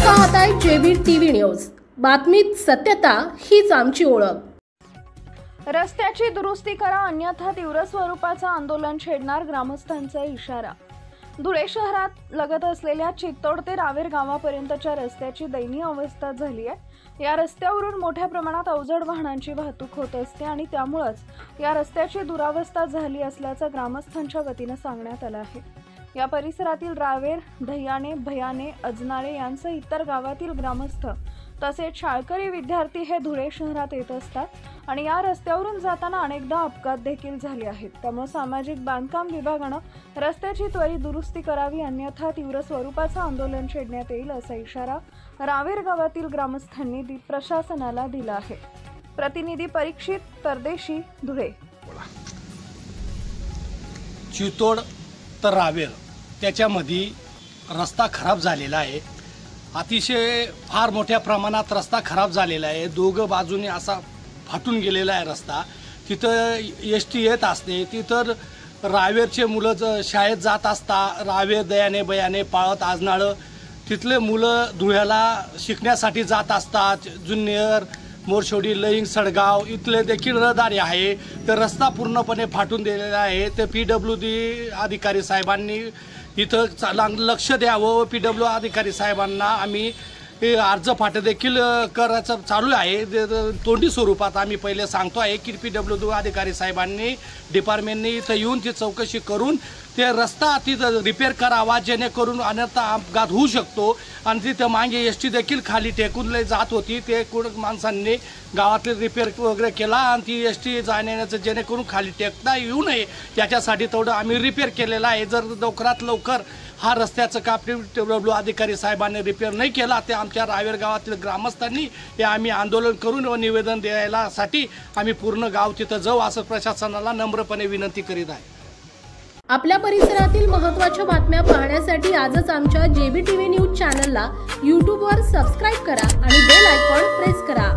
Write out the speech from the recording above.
पाहताय JB TV news. बातमीत सत्यता हीच आमची ओळख। रस्त्याची दुरुस्ती करा अन्यथा तीव्र स्वरूपाचं आंदोलन छेडणार ग्रामस्थांचा इशारा। धुळे शहरात लगत असलेल्या चित्तोड ते रावेर गावापर्यंतच्या रस्त्याची दयनीय अवस्था झाली आहे। या रस्त्यावरून मोठ्या प्रमाणात अवजड वाहनांची वाहतूक होत असते आणि त्यामुळेच या रस्त्याची दुरावस्था झाली असल्याचं ग्रामस्थांच्या वतीने सांगण्यात आलं आहे। या परिसरातील रावेर, दह्याने, भयाने, अजनाळे यांसह इतर गावातील ग्रामस्थ तसेच शाळकरी विद्यार्थी हे धुळे शहरात येत असतात आणि या रस्त्यावरून जाताना अनेकदा अपघात देखील झाले आहेत। त्यामुळे सामाजिक बांधकाम विभागाने रस्त्याची त्वरित दुरुस्ती करावी अन्यथा तीव्र स्वरूपाचं आंदोलन छेडण्यात येईल असा इशारा रावेर गावातील ग्रामस्थांनी प्रशासनाला दिला आहे। प्रतिनिधी परीक्षित परदेशी, धुळे। चित्तोड तर रावेर त्याच्यामध्ये रस्ता खराब झालेला आहे। अतिशय फार मोठ्या प्रमाणात रस्ता खराब झालेला आहे। दोघं बाजूने असा फाटून गेलेला आहे रस्ता। तिथं एसटी येत असते, तिथं रावेरचे मुलं शाळेत जात असता रावेर, दयाने, बयाने, पाळत, आजनाळं तिथले मुलं धुळ्याला शिकण्यासाठी जात असतात। जुन्नर, मोरशोडी, लईंग, सडगाव इथले देखील रहदारी आहे। तर रस्ता पूर्णपणे फाटून दिलेला आहे। तर PWD अधिकारी साहेबांनी इथं लक्ष द्यावं। PWD अधिकारी साहेबांना आम्ही अर्ज फाट देखील करायचं चालू आहे। तोंडी स्वरूपात आम्ही पहिले सांगतो आहे की PWD अधिकारी साहेबांनी डिपार्टमेंटनी इथं येऊन ती चौकशी करून ते रस्ता तिथं रिपेअर करावा, जेणेकरून अन्यथा अपघात होऊ शकतो। आणि तिथं मागे एसटी देखील खाली टेकून जात होती, ते कोण माणसांनी गावातले रिपेअर वगैरे केला आणि ती एसटी जाण्याचं जेणेकरून खाली टेकता येऊ नये याच्यासाठी तेवढं आम्ही रिपेअर केलेलं आहे। जर लवकरात लवकर हा रस्त्याचं काम PWD अधिकारी साहेबांनी रिपेअर नाही केला ते आमच्या रावेर गावातील ग्रामस्थांनी हे आम्ही आंदोलन करून व निवेदन द्यायलासाठी आम्ही पूर्ण गाव तिथं जाऊ असं प्रशासनाला नम्रपणे विनंती करीत आहे। आपल्या परिसरातील महत्त्वाच्या बातम्या पाहण्यासाठी आजच आमच्या जेबी टीव्ही न्यूज चॅनलला YouTube वर सबस्क्राइब करा आणि बेल आयकॉन प्रेस करा।